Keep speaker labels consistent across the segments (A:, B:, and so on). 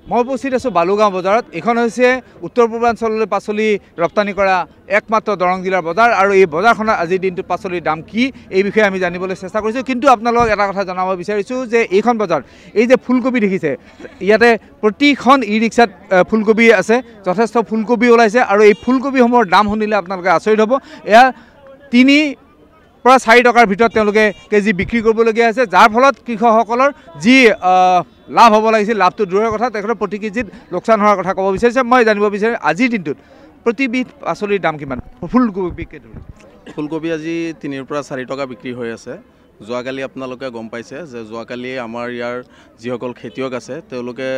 A: মই উপস্থিত আছোঁ বালুগাঁও বজাৰত। এইখন হৈছে উত্তৰ পূৰ্বাঞ্চললৈ পাচলি ৰপ্তানি কৰা একমাত্ৰ দৰং জিলাৰ বজাৰ আৰু এই বজাৰখনত আজিৰ দিনটোত পাচলিৰ দাম কি এই বিষয়ে আমি জানিবলৈ চেষ্টা কৰিছোঁ। কিন্তু আপোনালোকক এটা কথা জনাব বিচাৰিছোঁ যে এইখন বজাৰ এই যে ফুলকবি দেখিছে ইয়াতে প্ৰতিখন ই ৰিক্সাত ফুলকবি আছে, যথেষ্ট ফুলকবি ওলাইছে আৰু এই ফুলকবিসমূহৰ দাম শুনিলে আপোনালোকে আচৰিত হ'ব। এয়া 3 পৰা 4 টকাৰ ভিতৰত তেওঁলোকে কেজি বিক্ৰী কৰিবলগীয়া হৈছে, যাৰ ফলত কৃষকসকলৰ যি লাভ হ'ব লাগিছিল লাভটো দূৰৰ কথা, তেখেতৰ প্ৰতি কেজিত লোকচান হোৱাৰ কথা ক'ব বিচাৰিছে। মই জানিব বিচাৰিম আজিৰ দিনটোত প্ৰতিবিধ পাচলিৰ দাম কিমান? ফুলকবিকে ধৰি
B: ফুলকবি আজি 3 পৰা 4 টকা বিক্ৰী হৈ আছে। যোৱাকালি আপোনালোকে গম পাইছে যে যোৱাকালি আমাৰ ইয়াৰ যিসকল খেতিয়ক আছে তেওঁলোকে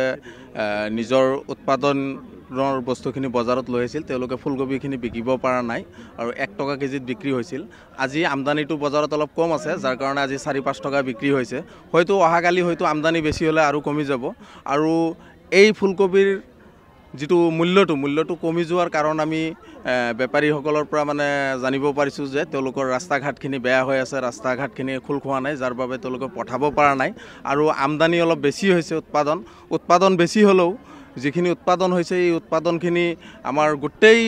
B: নিজৰ উৎপাদনৰ বস্তুখিনি বজাৰত লৈ আহিছিল, তেওঁলোকে ফুলকবিখিনি বিকিব পৰা নাই আৰু 1 টকা কেজিত বিক্ৰী হৈছিল। আজি আমদানিটো বজাৰত অলপ কম আছে, যাৰ কাৰণে আজি 4-5 টকা বিক্ৰী হৈছে। হয়তো অহাকালি হয়তো আমদানি বেছি হ'লে আৰু কমি যাব। আৰু এই ফুলকবিৰ যিটো মূল্যটো কমি যোৱাৰ কাৰণ আমি বেপাৰীসকলৰ পৰা মানে জানিব পাৰিছোঁ যে তেওঁলোকৰ ৰাস্তা ঘাটখিনি বেয়া হৈ আছে, ৰাস্তা ঘাটখিনি খোল খোৱা নাই, যাৰ বাবে তেওঁলোকে পঠাব পৰা নাই। আৰু আমদানি অলপ বেছি হৈছে, উৎপাদন বেছি হ'লেও যিখিনি উৎপাদন হৈছে এই উৎপাদনখিনি আমাৰ গোটেই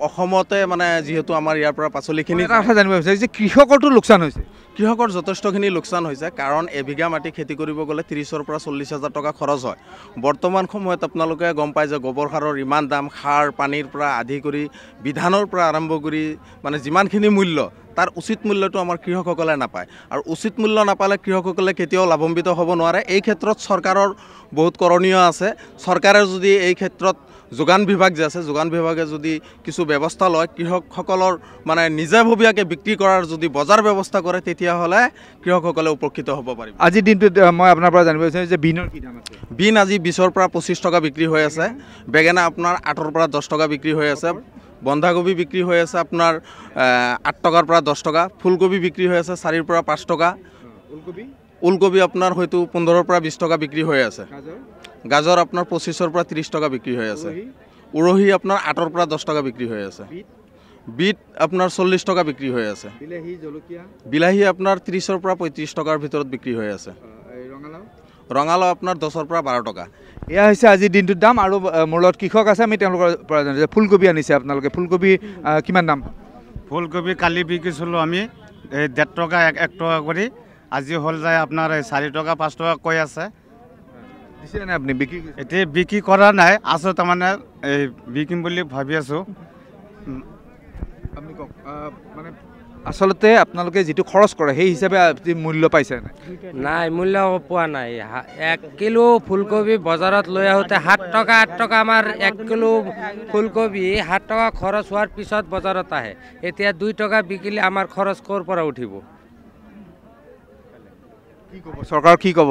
B: অসমতে মানে যিহেতু আমাৰ ইয়াৰ পৰা পাচলিখিনি
A: জানিব বিচাৰিছে যে কৃষকৰতো লোকচান হৈছে।
B: কৃষকৰ যথেষ্টখিনি লোকচান হৈছে, কাৰণ এবিঘা মাটি খেতি কৰিব গ'লে 30,000 পৰা 40,000 টকা খৰচ হয়। বৰ্তমান সময়ত আপোনালোকে গম পায় যে গোবৰ সাৰৰ ইমান দাম, সাৰ পানীৰ পৰা আদি কৰি বিধানৰ পৰা আৰম্ভ কৰি মানে যিমানখিনি মূল্য তাৰ উচিত মূল্যটো আমাৰ কৃষকসকলে নাপায়। আৰু উচিত মূল্য নাপালে কৃষকসকলে কেতিয়াও লাভান্বিত হ'ব নোৱাৰে। এই ক্ষেত্ৰত চৰকাৰৰ বহুত কৰণীয় আছে। চৰকাৰে যদি এই ক্ষেত্ৰত যোগান বিভাগ যে আছে, যোগান বিভাগে যদি কিছু ব্যৱস্থা লয়, কৃষকসকলৰ মানে নিজাববীয়াকৈ বিক্ৰী কৰাৰ যদি বজাৰ ব্যৱস্থা কৰে, তেতিয়াহ'লে কৃষকসকলে উপকৃত হ'ব পাৰিব।
A: আজিৰ দিনটোত মই আপোনাৰ পৰা জানিব বিচাৰিছোঁ যে বিনৰ কি দাম আছে?
B: বিন আজি 20 পৰা 25 টকা বিক্ৰী হৈ আছে। বেঙেনা আপোনাৰ 8 পৰা 10 টকা বিক্ৰী হৈ আছে। বন্ধাকবি বিক্ৰী হৈ আছে আপোনাৰ 8 টকাৰ পৰা 10 টকা। ফুলকবি বিক্ৰী হৈ আছে 4 পৰা 5 টকা। ওলকবি আপোনাৰ হয়তো 15 পৰা 20 টকা বিক্ৰী হৈ আছে। গাজৰ আপোনাৰ 25 পৰা 30 টকা বিক্ৰী হৈ আছে। উৰহি আপোনাৰ 8 পৰা 10 টকা বিক্ৰী হৈ আছে। বিট আপোনাৰ 40 টকা বিক্ৰী হৈ আছে। বিলাহী আপোনাৰ 30 পৰা 35 টকাৰ ভিতৰত বিক্ৰী হৈ আছে। ৰঙালাও আপোনাৰ 10 পৰা 12 টকা।
A: এয়া হৈছে আজিৰ দিনটোৰ দাম। আৰু মোৰ লগত কৃষক আছে, আমি তেওঁলোকৰ পৰা জানো যে ফুলকবি আনিছে আপোনালোকে। ফুলকবি কিমান দাম?
C: ফুলকবি কালি বিকিছিলোঁ আমি 1.5 টকা 1 টকা কৰি, আজি হ'ল যায় আপোনাৰ 4 টকা 5 টকা কৈ আছে।
A: আপুনি বিক্ৰী
C: এতিয়া বিক্ৰী কৰা নাই, আছোঁ তাৰমানে এই বিকিম বুলি ভাবি আছোঁ।
A: আপুনি কওক, মানে আচলতে আপোনালোকে যিটো খৰচ কৰে সেই হিচাপে মূল্য পাইছে
D: নাই? মূল্য পোৱা নাই। 1 কিলো ফুলকবি বজাৰত লৈ আহোঁতে 7 টকা 8 টকা আমাৰ 1 কিলো ফুলকবি 7 টকা খৰচ হোৱাৰ পিছত বজাৰত আহে। এতিয়া 2 টকা বিকিলে আমাৰ খৰচ ক'ৰ পৰা উঠিব?
A: চৰকাৰ কি ক'ব?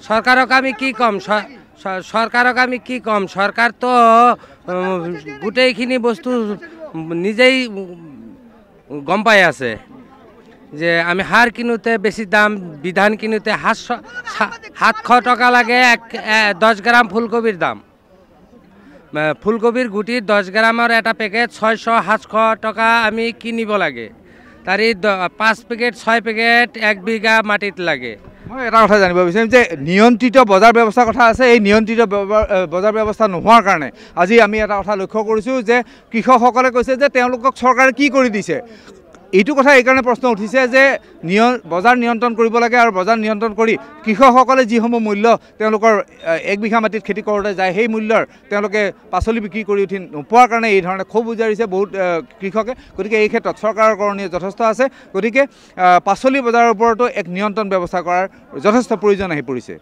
D: চৰকাৰক আমি কি ক'ম? চৰকাৰতো গোটেইখিনি বস্তু নিজেই গম পাই আছে যে আমি সাৰ কিনোতে বেছি দাম, বিধান কিনোতে 700 টকা লাগে 10 গ্ৰাম ফুলকবিৰ দাম। ফুলকবিৰ গুটি 10 গ্ৰামৰ এটা পেকেট 600-700 টকা আমি কিনিব লাগে। তাৰে 5 পেকেট 6 পেকেট 1 বিঘা মাটিত লাগে।
A: মই এটা কথা জানিব বিচাৰিম যে নিয়ন্ত্ৰিত বজাৰ ব্যৱস্থাৰ কথা আছে। এই নিয়ন্ত্ৰিত বজাৰ ব্যৱস্থা নোহোৱাৰ কাৰণে আজি আমি এটা কথা লক্ষ্য কৰিছোঁ যে কৃষকসকলে কৈছে যে তেওঁলোকক চৰকাৰে কি কৰি দিছে। এইটো কথা এইকাৰণে প্ৰশ্ন উঠিছে যে বজাৰ নিয়ন্ত্ৰণ কৰিব লাগে, আৰু বজাৰ নিয়ন্ত্ৰণ কৰি কৃষকসকলে যিসমূহ মূল্য তেওঁলোকৰ 1 বিঘা মাটিত খেতি কৰোঁতে যায় সেই মূল্যৰ তেওঁলোকে পাচলি বিক্ৰী কৰি উঠি নোপোৱাৰ কাৰণে এই ধৰণে ক্ষোভ উজাৰিছে বহুত কৃষকে। গতিকে এই ক্ষেত্ৰত চৰকাৰৰ কৰণীয় যথেষ্ট আছে। গতিকে পাচলি বজাৰৰ ওপৰতো এক নিয়ন্ত্ৰণ ব্যৱস্থা কৰাৰ যথেষ্ট প্ৰয়োজন আহি পৰিছে।